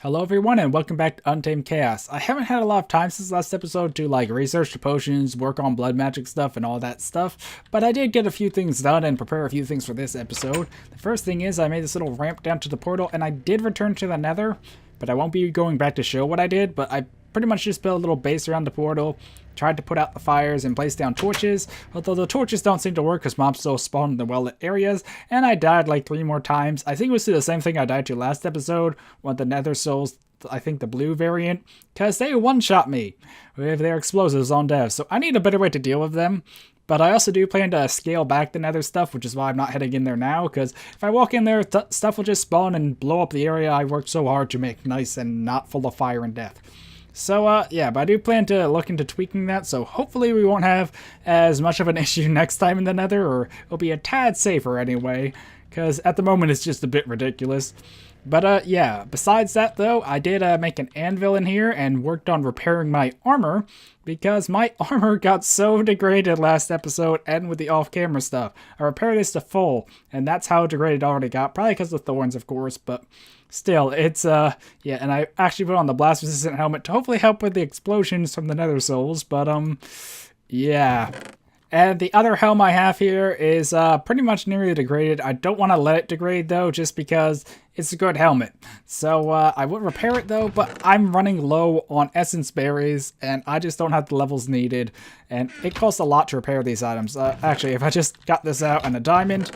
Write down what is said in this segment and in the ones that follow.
Hello everyone and welcome back to Untamed Chaos. I haven't had a lot of time since last episode to research the potions, work on blood magic stuff and all that stuff, but I did get a few things done and prepare a few things for this episode. The first thing is I made this little ramp down to the portal and I did return to the nether, but I won't be going back to show what I did, but I pretty much just built a little base around the portal, tried to put out the fires and place down torches, although the torches don't seem to work because mobs still spawn in the well-lit areas, and I died like 3 more times. I think it was to the same thing I died to last episode, with the nether souls, I think the blue variant, because they one-shot me with their explosives on dev, so I need a better way to deal with them. But I also do plan to scale back the nether stuff, which is why I'm not heading in there now, because if I walk in there, stuff will just spawn and blow up the area I worked so hard to make nice and not full of fire and death. So, yeah, but I do plan to look into tweaking that, so hopefully we won't have as much of an issue next time in the nether, or it'll be a tad safer anyway, because at the moment it's just a bit ridiculous. But, yeah, besides that, though, I did make an anvil in here and worked on repairing my armor, because my armor got so degraded last episode and with the off-camera stuff. I repaired this to full, and that's how degraded it already got, probably because of thorns, of course, but still, it's, yeah, and I actually put on the blast-resistant helmet to hopefully help with the explosions from the nether souls, but, yeah. And the other helm I have here is pretty much nearly degraded. I don't want to let it degrade, though, just because it's a good helmet. So I would repair it, though, but I'm running low on essence berries, and I just don't have the levels needed. And it costs a lot to repair these items. Actually, if I just got this out and a diamond...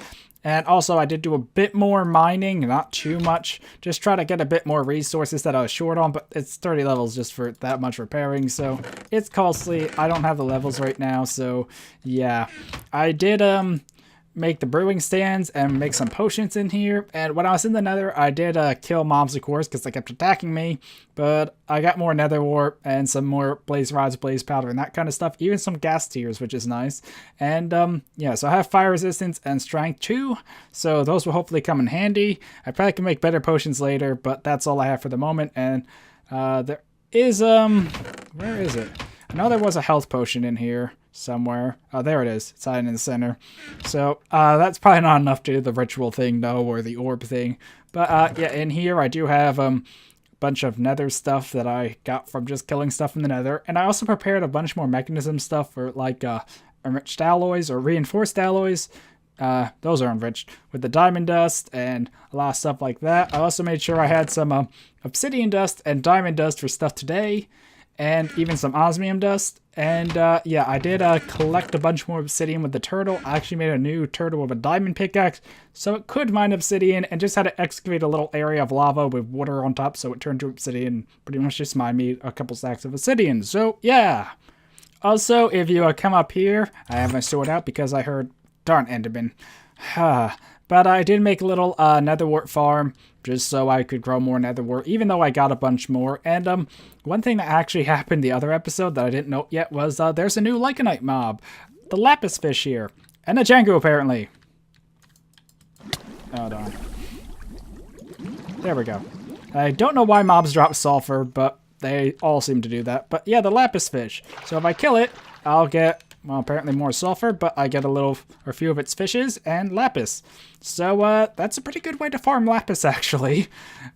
And also, I did do a bit more mining, not too much. Just try to get a bit more resources that I was short on, but it's 30 levels just for that much repairing, so it's costly. I don't have the levels right now, so yeah. I did make the brewing stands and make some potions in here, and when I was in the nether, I did kill mobs, of course, because they kept attacking me, but I got more nether wart and some more blaze rods, blaze powder, and that kind of stuff, even some gas tiers, which is nice. And yeah, so I have fire resistance and strength too, so those will hopefully come in handy. I probably can make better potions later, but that's all I have for the moment. And there is where is it? I know there was a health potion in here somewhere. Oh, there it is. It's hiding in the center. So, that's probably not enough to do the ritual thing, though, or the orb thing. But, yeah, in here I do have, a bunch of nether stuff that I got from just killing stuff in the nether. And I also prepared a bunch more mechanism stuff for, enriched alloys or reinforced alloys. Those are enriched with the diamond dust and a lot of stuff like that. I also made sure I had some, obsidian dust and diamond dust for stuff today. And even some osmium dust. And yeah, I did collect a bunch more obsidian with the turtle. I actually made a new turtle with a diamond pickaxe, so it could mine obsidian, and just had to excavate a little area of lava with water on top so it turned to obsidian. Pretty much just mined me a couple stacks of obsidian. So yeah. Also, if you come up here, I have my sword out because I heard darn Enderman. But I did make a little netherwort farm just so I could grow more netherwort, even though I got a bunch more. And one thing that actually happened the other episode that I didn't note yet was there's a new lycanite mob. The lapis fish here. And a Django, apparently. Hold on. There we go. I don't know why mobs drop sulfur, but they all seem to do that. But yeah, the lapis fish. So if I kill it, I'll get... well, apparently more sulfur, but I get a few of its fishes and lapis. So, that's a pretty good way to farm lapis, actually.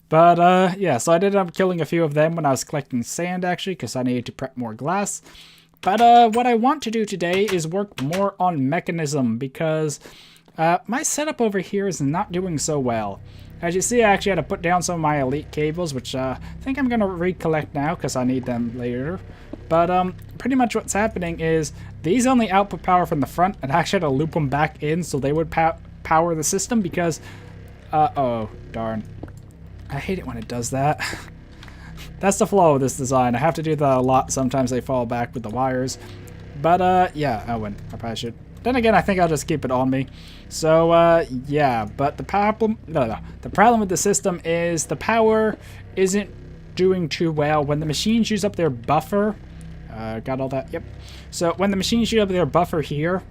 But, yeah, so I did end up killing a few of them when I was collecting sand, actually, because I needed to prep more glass. But, what I want to do today is work more on mechanism, because, my setup over here is not doing so well. As you see, I actually had to put down some of my elite cables, which, I think I'm going to recollect now, because I need them later. But, pretty much what's happening is these only output power from the front, and I actually had to loop them back in so they would power the system because, oh, darn. I hate it when it does that. That's the flaw of this design. I have to do that a lot. Sometimes they fall back with the wires. But, yeah, I probably should. Then again, I think I'll just keep it on me. So, yeah, but the problem with the system is the power isn't doing too well. When the machines use up their buffer, got all that, yep. So when the machines use up their buffer here,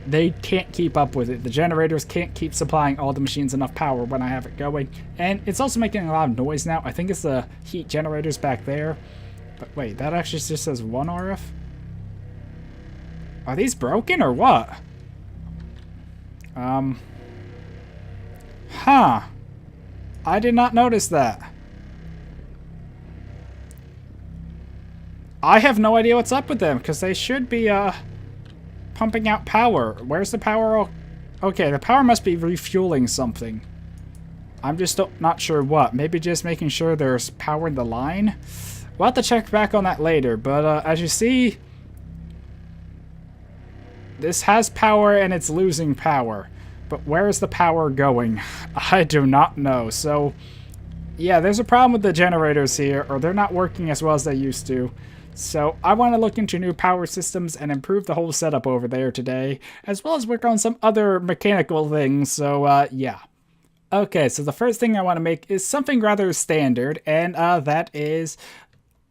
they can't keep up with it. The generators can't keep supplying all the machines enough power when I have it going. And it's also making a lot of noise now. I think it's the heat generators back there. But wait, that actually just says 1 RF? Are these broken or what? Huh. I did not notice that. I have no idea what's up with them, because they should be, pumping out power. Where's the power? Okay, the power must be refueling something. I'm just not sure what. Maybe just making sure there's power in the line? We'll have to check back on that later, but as you see, this has power and it's losing power. But where is the power going? I do not know. So, yeah, there's a problem with the generators here, or they're not working as well as they used to. So I want to look into new power systems and improve the whole setup over there today, as well as work on some other mechanical things, so yeah. Okay, so the first thing I want to make is something rather standard, and that is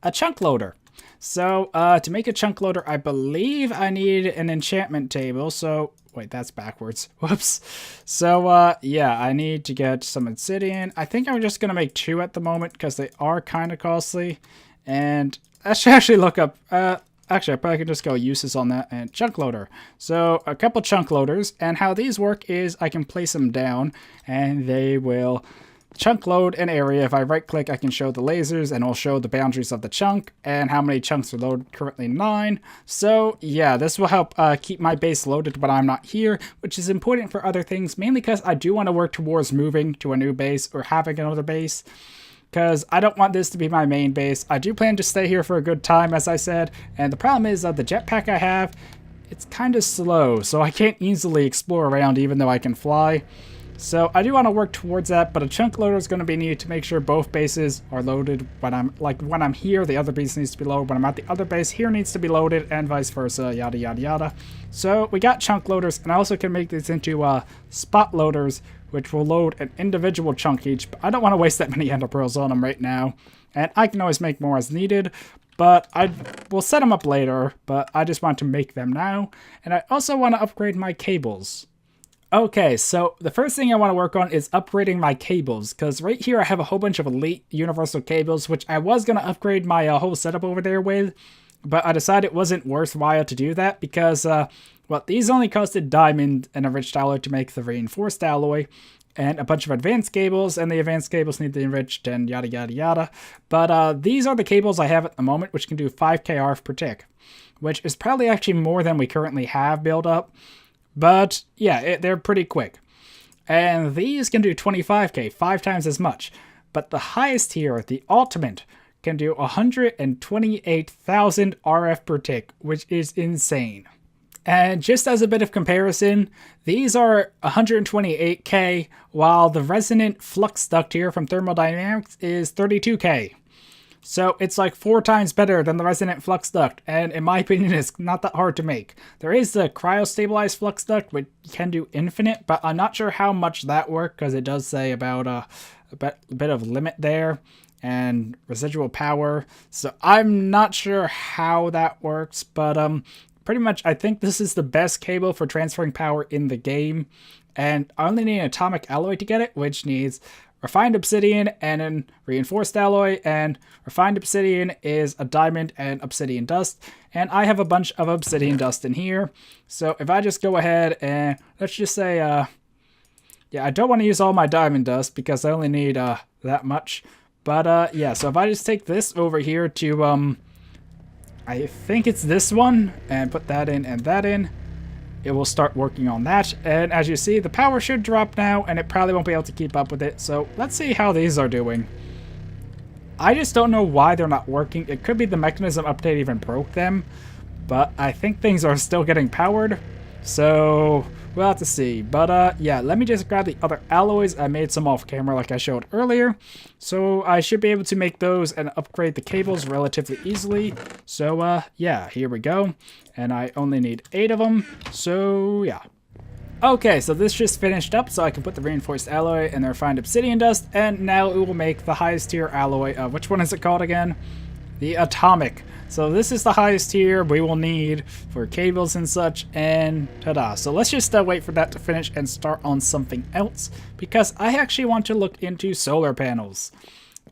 a chunk loader. So to make a chunk loader, I believe I need an enchantment table, so... Wait, that's backwards. Whoops. So, yeah, I need to get some obsidian. I think I'm just going to make 2 at the moment, because they are kind of costly, and... I should actually look up, actually I probably can just go uses on that and chunk loader. So a couple chunk loaders, and how these work is I can place them down and they will chunk load an area. If I right click I can show the lasers and it'll show the boundaries of the chunk and how many chunks are loaded, currently 9. So yeah, this will help keep my base loaded when I'm not here, which is important for other things, mainly because I do want to work towards moving to a new base or having another base. Because I don't want this to be my main base. I do plan to stay here for a good time, as I said, and the problem is that the jetpack I have, it's kind of slow, so I can't easily explore around even though I can fly. So I do want to work towards that, but a chunk loader is going to be needed to make sure both bases are loaded. When I'm here, the other base needs to be loaded. When I'm at the other base, here needs to be loaded, and vice versa, yada yada yada. So we got chunk loaders, and I also can make these into spot loaders, which will load an individual chunk each, but I don't want to waste that many ender pearls on them right now. And I can always make more as needed, but I will set them up later, but I just want to make them now. And I also want to upgrade my cables. Okay, so the first thing I want to work on is upgrading my cables, because right here I have a whole bunch of elite universal cables, which I was going to upgrade my whole setup over there with, but I decided it wasn't worthwhile to do that because, well, these only costed diamond and enriched alloy to make the reinforced alloy, and a bunch of advanced cables, and the advanced cables need the enriched and yada yada yada. But these are the cables I have at the moment, which can do 5k RF per tick, which is probably actually more than we currently have built up. But yeah, they're pretty quick. And these can do 25k, 5 times as much. But the highest here, the Ultamed, can do 128,000 RF per tick, which is insane. And just as a bit of comparison, these are 128k, while the resonant flux duct here from thermodynamics is 32k. So it's like 4 times better than the resonant flux duct, and in my opinion it's not that hard to make. There is the cryo-stabilized flux duct, which can do infinite, but I'm not sure how much that works, because it does say about a bit of limit there, and residual power. So I'm not sure how that works, but pretty much I think this is the best cable for transferring power in the game, and I only need an atomic alloy to get it, which needs refined obsidian and then reinforced alloy, and refined obsidian is a diamond and obsidian dust, and I have a bunch of obsidian dust in here. So if I just go ahead and let's just say yeah, I don't want to use all my diamond dust because I only need that much, but yeah, so if I just take this over here to I think it's this one, and put that in and that in, it will start working on that. And as you see, the power should drop now, and it probably won't be able to keep up with it. So let's see how these are doing. I just don't know why they're not working. It could be the mechanism update even broke them, but I think things are still getting powered. So we'll have to see. But yeah, let me just grab the other alloys. I made some off camera like I showed earlier. So I should be able to make those and upgrade the cables relatively easily. So yeah, here we go. And I only need 8 of them. So yeah. Okay, so this just finished up, so I can put the reinforced alloy and the refined obsidian dust, and now it will make the highest tier alloy. Which one is it called again? The atomic. So this is the highest tier we will need for cables and such, and ta-da. So let's just wait for that to finish and start on something else, because I actually want to look into solar panels.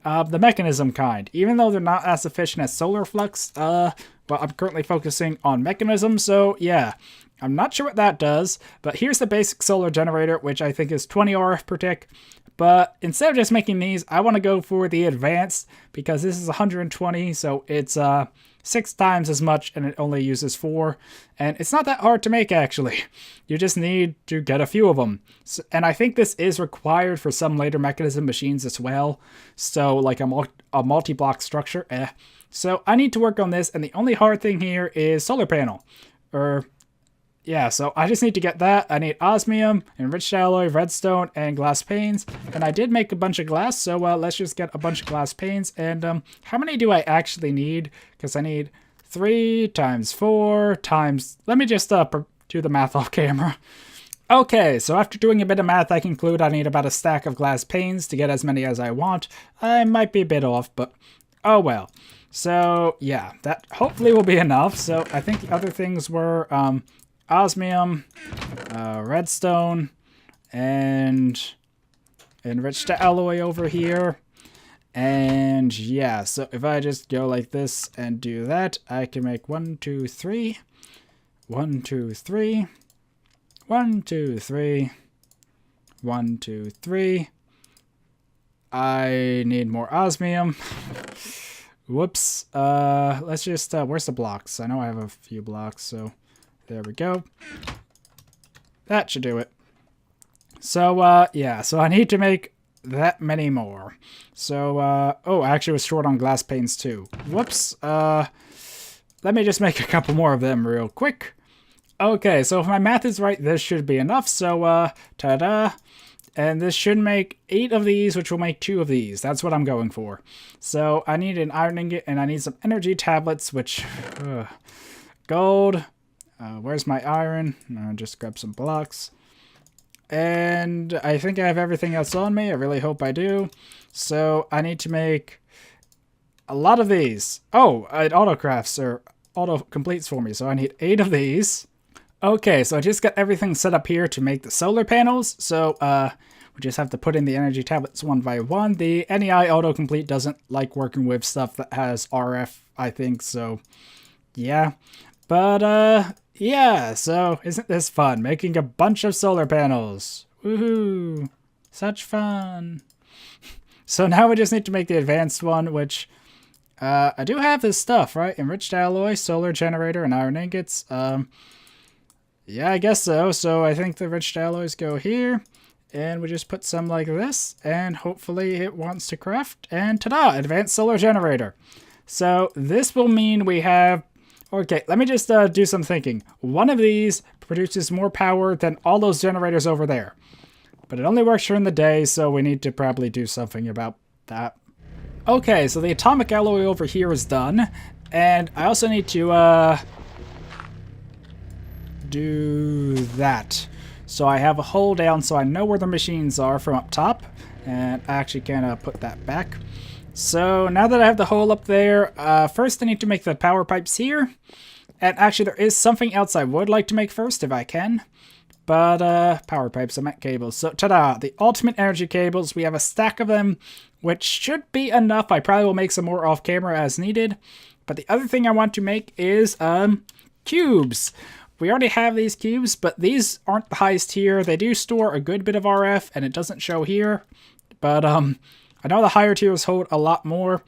The mechanism kind. Even though they're not as efficient as solar flux, but I'm currently focusing on mechanism, so yeah. I'm not sure what that does, but here's the basic solar generator, which I think is 20 RF per tick. But instead of just making these, I want to go for the advanced because this is 120, so it's 6 times as much and it only uses 4. And it's not that hard to make, actually. You just need to get a few of them. So, and I think this is required for some later mechanism machines as well. So like a multi-block structure. So I need to work on this, and the only hard thing here is solar panel. Yeah, so I just need to get that. I need osmium, enriched alloy, redstone, and glass panes. And I did make a bunch of glass, so let's just get a bunch of glass panes. And how many do I actually need? Because I need 3 times 4 times... Let me just do the math off camera. Okay, so after doing a bit of math, I conclude I need about a stack of glass panes to get as many as I want. I might be a bit off, but oh well. So yeah, that hopefully will be enough. So I think the other things were... osmium, redstone, and enriched alloy over here. And yeah, so if I just go like this and do that, I can make 1, 2, 3, 1, 2, 3, 1, 2, 3, 1, 2, 3. I need more osmium. Whoops. Let's just, where's the blocks? I know I have a few blocks, so... There we go. That should do it. So, yeah, so I need to make that many more. So, oh, I actually was short on glass panes too. Whoops. Let me just make a couple more of them real quick. Okay, so if my math is right, this should be enough. So, ta-da. And this should make 8 of these, which will make 2 of these. That's what I'm going for. So, I need an iron ingot, and I need some energy tablets, which... gold... where's my iron? I'll just grab some blocks. And I think I have everything else on me. I really hope I do. So I need to make a lot of these. Oh, it auto-crafts or auto-completes for me. So I need 8 of these. Okay, so I just got everything set up here to make the solar panels. So we just have to put in the energy tablets one by one. The NEI autocomplete doesn't like working with stuff that has RF, I think. So yeah. But yeah, so isn't this fun? Making a bunch of solar panels. Woohoo! Such fun. So now we just need to make the advanced one, which I do have this stuff, right? Enriched alloy, solar generator, and iron ingots. Yeah, I guess so. So I think the enriched alloys go here. And we just put some like this. And hopefully it wants to craft. And ta-da! Advanced solar generator. So this will mean we have... Okay, let me just do some thinking. One of these produces more power than all those generators over there. But it only works during the day, so we need to probably do something about that. Okay, so the atomic alloy over here is done. And I also need to do that. So I have a hole down so I know where the machines are from up top. And I actually can put that back. So now that I have the hole up there, first I need to make the power pipes here. And actually there is something else I would like to make first if I can. But power pipes, I meant cables. So ta-da, the ultimate energy cables. We have a stack of them, which should be enough. I probably will make some more off camera as needed. But the other thing I want to make is cubes. We already have these cubes, but these aren't the highest tier. They do store a good bit of RF, and it doesn't show here. But I know the higher tiers hold a lot more,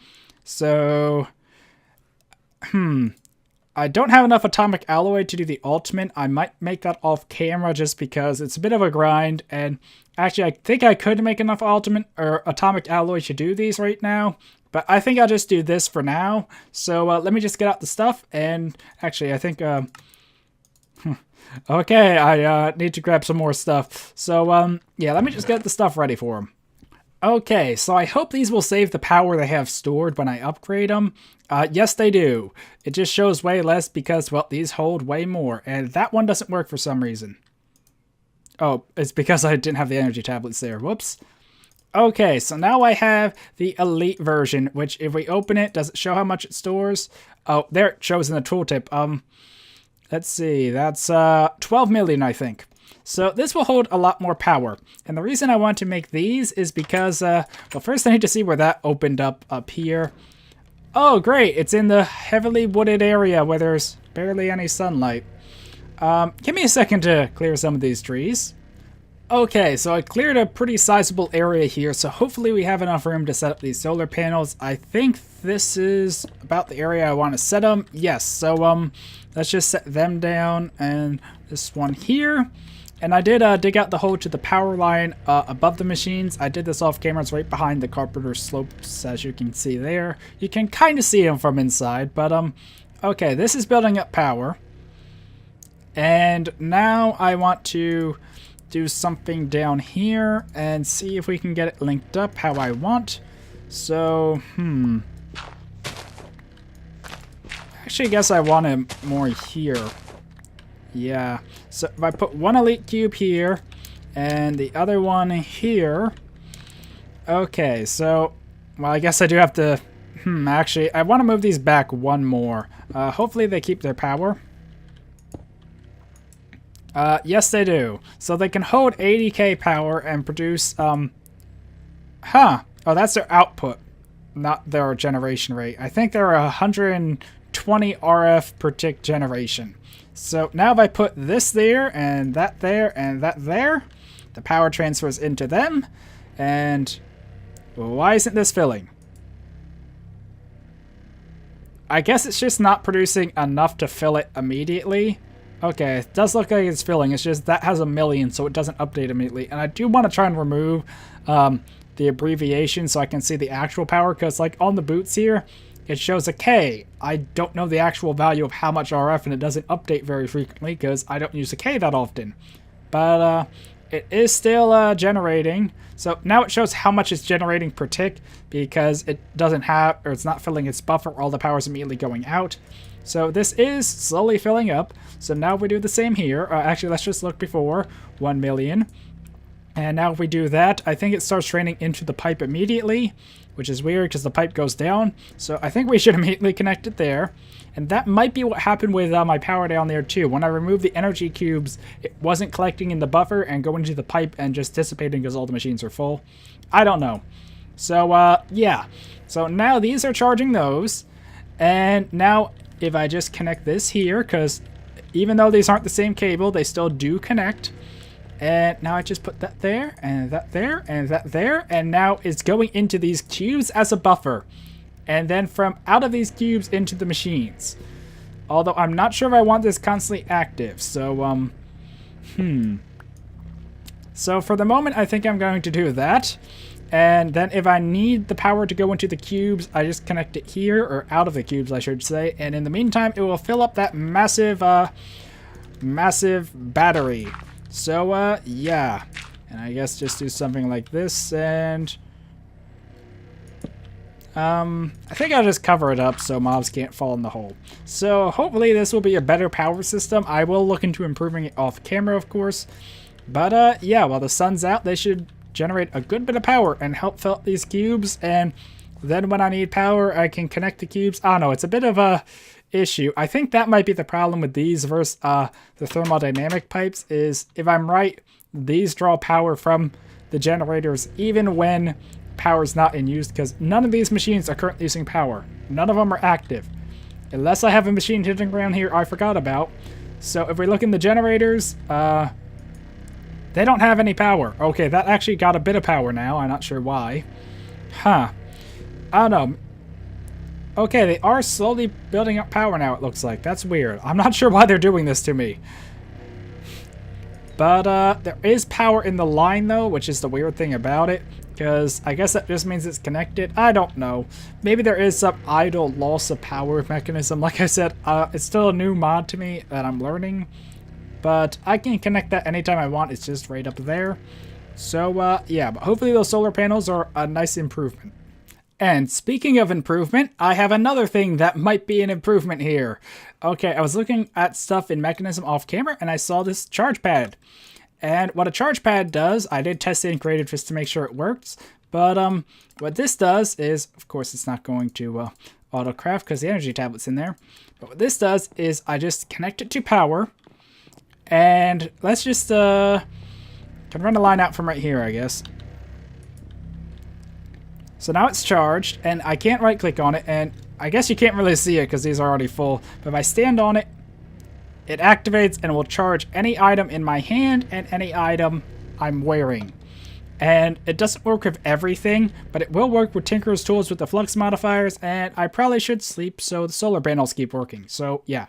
so, I don't have enough atomic alloy to do the ultimate. I might make that off camera just because it's a bit of a grind, and actually I think I could make enough ultimate or atomic alloy to do these right now, but I think I'll just do this for now. So let me just get out the stuff, and actually I think, okay, I need to grab some more stuff. So, yeah, let me just get the stuff ready for them. Okay, so I hope these will save the power they have stored when I upgrade them. Yes, they do. It just shows way less because, well, these hold way more. And that one doesn't work for some reason. Oh, it's because I didn't have the energy tablets there. Whoops. Okay, so now I have the elite version, which if we open it, does it show how much it stores? Oh, there it shows in the tooltip. Let's see, that's 12 million, I think. So this will hold a lot more power. And the reason I want to make these is because, well, first I need to see where that opened up here. Oh, great. It's in the heavily wooded area where there's barely any sunlight. Give me a second to clear some of these trees. Okay, so I cleared a pretty sizable area here, so hopefully we have enough room to set up these solar panels. I think this is about the area I want to set them. Yes, so let's just set them down, and this one here. And I did dig out the hole to the power line above the machines. I did this off camera. It's right behind the carpenter's slopes, as you can see there. You can kind of see them from inside, but okay, this is building up power. And now I want to do something down here and see if we can get it linked up how I want. So, actually, I guess I want it more here. Yeah. So if I put one elite cube here and the other one here. Okay, so, well, I guess I do have to, actually, I want to move these back one more. Hopefully they keep their power. Yes, they do. So they can hold 80k power and produce, Oh, that's their output, not their generation rate. I think they're 120 RF per tick generation. So now if I put this there, and that there, and that there, the power transfers into them, and why isn't this filling? I guess it's just not producing enough to fill it immediately. Okay, it does look like it's filling. It's just that has a million, so it doesn't update immediately. And I do want to try and remove the abbreviation so I can see the actual power, because like on the boots here, it shows a K. I don't know the actual value of how much RF, and it doesn't update very frequently because I don't use a K that often. But it is still generating. So now it shows how much it's generating per tick because it doesn't have, or it's not filling its buffer. All the power is immediately going out. So this is slowly filling up. So now if we do the same here, actually let's just look before, 1 million. And now if we do that, I think it starts draining into the pipe immediately, which is weird because the pipe goes down. So I think we should immediately connect it there. And that might be what happened with my power down there too. When I removed the energy cubes, it wasn't collecting in the buffer and going into the pipe and just dissipating because all the machines are full. I don't know. So yeah. So now these are charging those. And now if I just connect this here, because even though these aren't the same cable, they still do connect. And now I just put that there, and that there, and that there, and now it's going into these cubes as a buffer. And then from out of these cubes into the machines. Although I'm not sure if I want this constantly active, so, So for the moment, I think I'm going to do that. And then if I need the power to go into the cubes, I just connect it here, or out of the cubes, I should say. And in the meantime, it will fill up that massive, massive battery. So, yeah. And I guess just do something like this, and I think I'll just cover it up so mobs can't fall in the hole. So hopefully this will be a better power system. I will look into improving it off camera, of course. But, yeah, while the sun's out, they should generate a good bit of power and help fill up these cubes, and then when I need power, I can connect the cubes. I don't know, it's a bit of a issue. I think that might be the problem with these versus the thermodynamic pipes, is if I'm right, these draw power from the generators even when power's not in use, because none of these machines are currently using power. None of them are active. Unless I have a machine hitting around here I forgot about. So if we look in the generators, they don't have any power. Okay, that actually got a bit of power now. I'm not sure why. Huh. I don't know. Okay, they are slowly building up power now, it looks like. That's weird. I'm not sure why they're doing this to me. But there is power in the line, though, which is the weird thing about it. Because I guess that just means it's connected. I don't know. Maybe there is some idle loss of power mechanism. Like I said, it's still a new mod to me that I'm learning. But I can connect that anytime I want. It's just right up there. So, yeah. But hopefully those solar panels are a nice improvement. And speaking of improvement, I have another thing that might be an improvement here. Okay, I was looking at stuff in Mechanism off camera, and I saw this charge pad. And what a charge pad does, I did test it in Creative just to make sure it works. But what this does is, of course, it's not going to auto-craft because the energy tablet's in there. But what this does is I just connect it to power. And let's just can run a line out from right here, I guess. So now it's charged, and I can't right-click on it, and I guess you can't really see it because these are already full. But if I stand on it, it activates and will charge any item in my hand and any item I'm wearing. And it doesn't work with everything, but it will work with Tinker's tools with the flux modifiers, and I probably should sleep so the solar panels keep working. So yeah.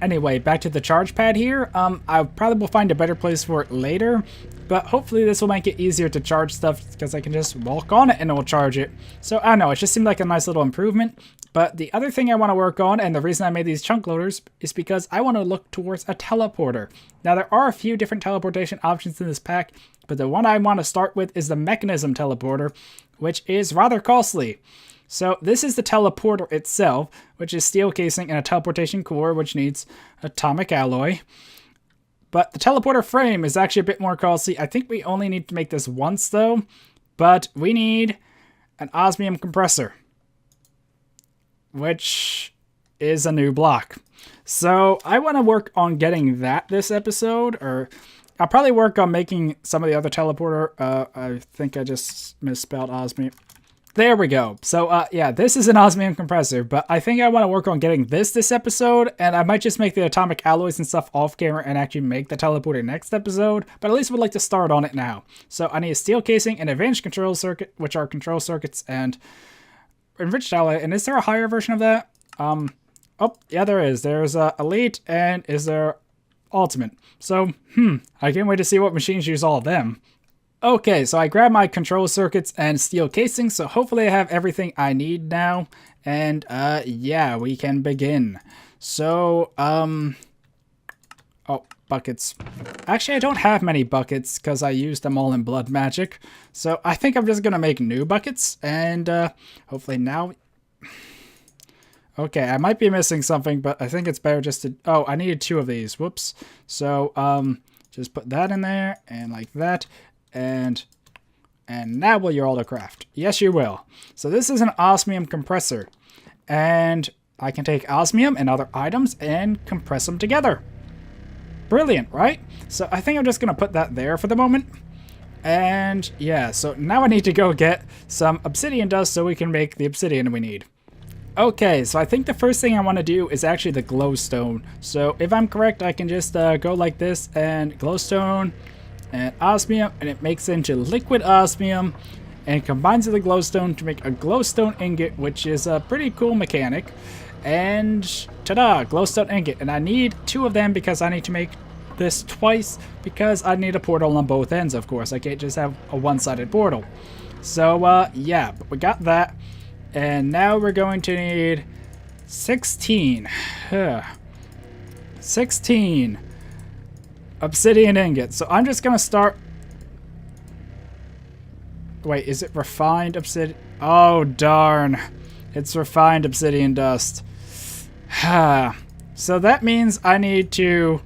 Anyway, back to the charge pad here. I probably will find a better place for it later, but hopefully this will make it easier to charge stuff because I can just walk on it and it will charge it. So I don't know, it just seemed like a nice little improvement. But the other thing I want to work on, and the reason I made these chunk loaders, is because I want to look towards a teleporter. Now there are a few different teleportation options in this pack, but the one I want to start with is the mechanism teleporter, which is rather costly. So this is the teleporter itself, which is steel casing and a teleportation core, which needs atomic alloy. But the teleporter frame is actually a bit more costly. I think we only need to make this once though, but we need an osmium compressor, which is a new block. So I want to work on getting that this episode, or I'll probably work on making some of the other teleporter. I think I just misspelled osmium. There we go. So yeah, this is an osmium compressor, but I think I want to work on getting this episode, and I might just make the atomic alloys and stuff off camera and actually make the teleporter next episode, but at least would like to start on it now. So I need a steel casing, an advanced control circuit, which are control circuits, and enriched alloy. And is there a higher version of that? Oh, yeah, there is. There's elite, and is there ultimate? So, I can't wait to see what machines use all of them. Okay, so I grabbed my control circuits and steel casing, so hopefully I have everything I need now. And, yeah, we can begin. So, oh, buckets. Actually, I don't have many buckets because I used them all in blood magic. So I think I'm just going to make new buckets, and, hopefully now... Okay, I might be missing something, but I think it's better just to... Oh, I needed 2 of these. Whoops. So, just put that in there, and like that. And now will you auto-craft? Yes, you will. So this is an osmium compressor. And I can take osmium and other items and compress them together. Brilliant, right? So I think I'm just going to put that there for the moment. And yeah, so now I need to go get some obsidian dust so we can make the obsidian we need. Okay, so I think the first thing I want to do is actually the glowstone. So if I'm correct, I can just go like this and glowstone and osmium, and it makes it into liquid osmium and combines with the glowstone to make a glowstone ingot, which is a pretty cool mechanic. And ta-da, glowstone ingot. And I need 2 of them because I need to make this twice because I need a portal on both ends, of course. I can't just have a one-sided portal. So, yeah, but we got that. And now we're going to need 16. 16 obsidian ingots. So I'm just going to start... Wait, is it refined obsidian? Oh, darn. It's refined obsidian dust. So that means I need to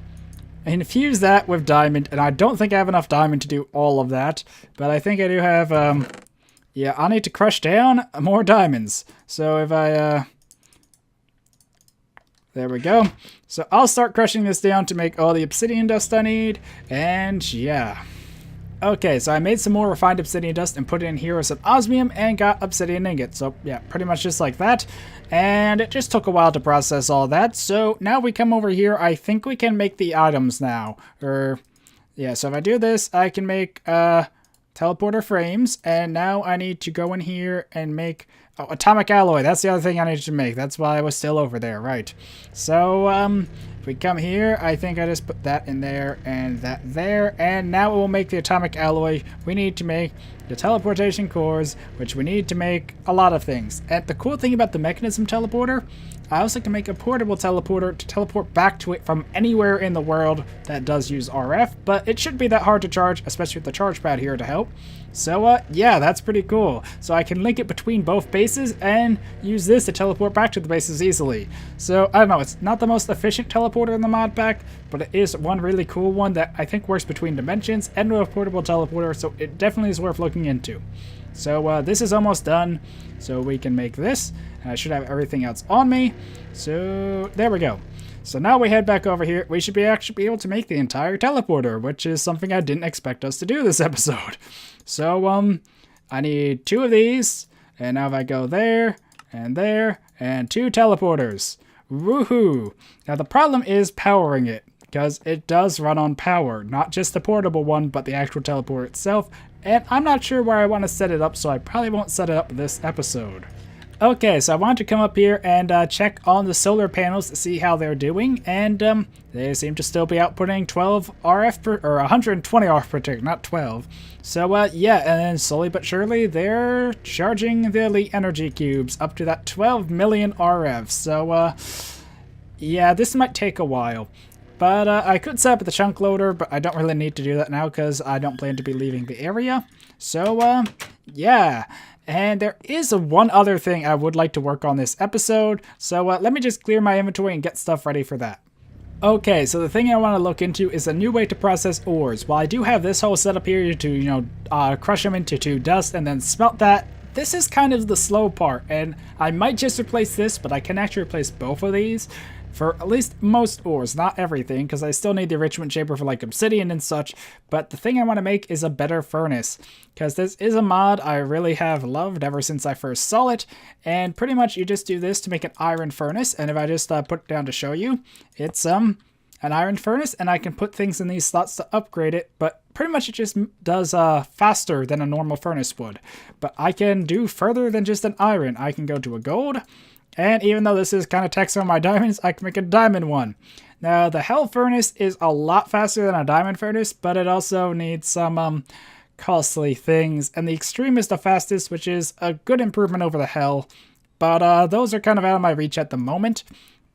infuse that with diamond. And I don't think I have enough diamond to do all of that. But I think I do have... Yeah, I need to crush down more diamonds. So if I, there we go. So I'll start crushing this down to make all the obsidian dust I need. And yeah. Okay, so I made some more refined obsidian dust and put it in here with some osmium and got obsidian ingots. So yeah, pretty much just like that. And it just took a while to process all that. So now we come over here. I think we can make the items now. Yeah, so if I do this, I can make, teleporter frames, and now I need to go in here and make atomic alloy. That's the other thing I needed to make. That's why I was still over there, right? So, if we come here, I think I just put that in there and that there, and now it will make the atomic alloy. We need to make the teleportation cores, which we need to make a lot of things. And the cool thing about the mechanism teleporter, I also can make a portable teleporter to teleport back to it from anywhere in the world that does use RF, but it shouldn't be that hard to charge, especially with the charge pad here to help. So, yeah, that's pretty cool. So I can link it between both bases and use this to teleport back to the bases easily. So, I don't know, it's not the most efficient teleporter in the mod pack, but it is one really cool one that I think works between dimensions and with a portable teleporter, so it definitely is worth looking into. So, this is almost done, so we can make this. I should have everything else on me. So, there we go. So now we head back over here. We should actually be able to make the entire teleporter, which is something I didn't expect us to do this episode. So, I need 2 of these, and now if I go there, and 2 teleporters. Woohoo! Now the problem is powering it. because it does run on power, not just the portable one, but the actual teleport itself. And I'm not sure where I want to set it up, so I probably won't set it up this episode. Okay, so I wanted to come up here and check on the solar panels to see how they're doing, and they seem to still be outputting 12 RF per, or 120 RF per tick, not 12. So yeah, and then slowly but surely they're charging the elite energy cubes up to that 12 million RF. So yeah, this might take a while. But I could set up the chunk loader, but I don't really need to do that now because I don't plan to be leaving the area. So yeah. And there is one other thing I would like to work on this episode, so let me just clear my inventory and get stuff ready for that. Okay, so the thing I want to look into is a new way to process ores. While I do have this whole setup here to, crush them into dust and then smelt that, this is kind of the slow part, and I might just replace this, but I can actually replace both of these. For at least most ores, not everything, because I still need the enrichment chamber for like obsidian and such, but the thing I want to make is a better furnace, because this is a mod I really have loved ever since I first saw it, and pretty much you just do this to make an iron furnace, and if I just put it down to show you, it's an iron furnace, and I can put things in these slots to upgrade it, but pretty much it just does faster than a normal furnace would. But I can do further than just an iron. I can go to a gold, and even though this is kind of taxing on my diamonds, I can make a diamond one. Now, the hell furnace is a lot faster than a diamond furnace, but it also needs some costly things. And the extreme is the fastest, which is a good improvement over the hell. But those are kind of out of my reach at the moment.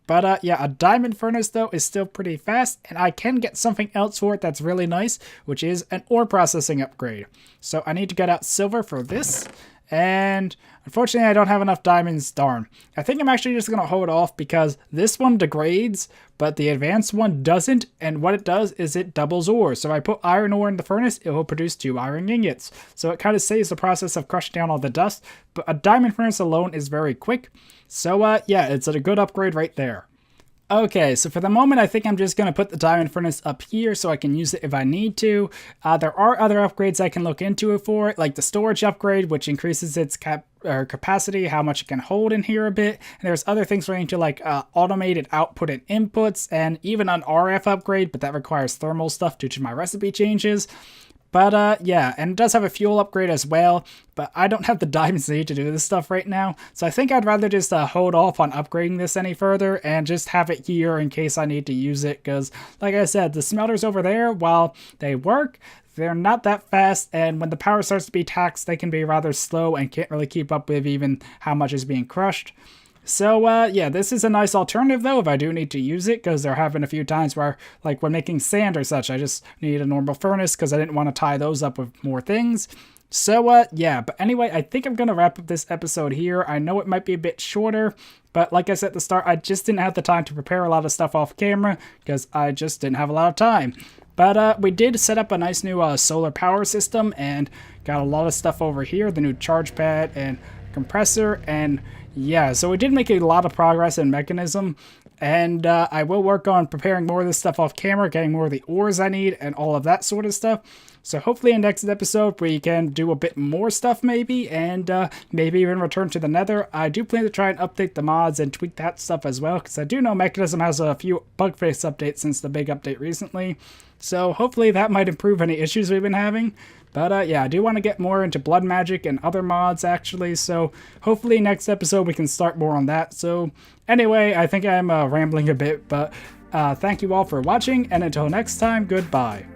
But yeah, a diamond furnace, though, is still pretty fast, and I can get something else for it that's really nice, which is an ore processing upgrade. So I need to get out silver for this. And unfortunately, I don't have enough diamonds, darn. I think I'm actually just going to hold off because this one degrades, but the advanced one doesn't. And what it does is it doubles ore. So if I put iron ore in the furnace, it will produce 2 iron ingots. So it kind of saves the process of crushing down all the dust. But a diamond furnace alone is very quick. So yeah, it's a good upgrade right there. Okay, so for the moment, I think I'm just going to put the diamond furnace up here so I can use it if I need to. There are other upgrades I can look into it for, like the storage upgrade, which increases its capacity, how much it can hold in here a bit. And there's other things relating to like automated output and inputs, and even an RF upgrade, but that requires thermal stuff due to my recipe changes. But yeah, and it does have a fuel upgrade as well, but I don't have the diamonds needed to do this stuff right now, so I think I'd rather just hold off on upgrading this any further and just have it here in case I need to use it, because like I said, the smelters over there, while they work, they're not that fast, and when the power starts to be taxed, they can be rather slow and can't really keep up with even how much is being crushed. So, yeah, this is a nice alternative, though, if I do need to use it, because there have been a few times where, like, when making sand or such, I just need a normal furnace, because I didn't want to tie those up with more things. So, yeah, but anyway, I think I'm going to wrap up this episode here. I know it might be a bit shorter, but like I said at the start, I just didn't have the time to prepare a lot of stuff off camera, because I just didn't have a lot of time. But we did set up a nice new solar power system, and got a lot of stuff over here, the new charge pad and compressor, and yeah, so we did make a lot of progress in mechanism, and I will work on preparing more of this stuff off camera, getting more of the ores I need, and all of that sort of stuff. So hopefully in next episode we can do a bit more stuff maybe, and maybe even return to the nether. I do plan to try and update the mods and tweak that stuff as well, because I do know Mechanism has a few bug fix updates since the big update recently. So hopefully that might improve any issues we've been having. But yeah, I do want to get more into blood magic and other mods actually, so hopefully next episode we can start more on that. So anyway, I think I'm rambling a bit, but thank you all for watching, and until next time, goodbye.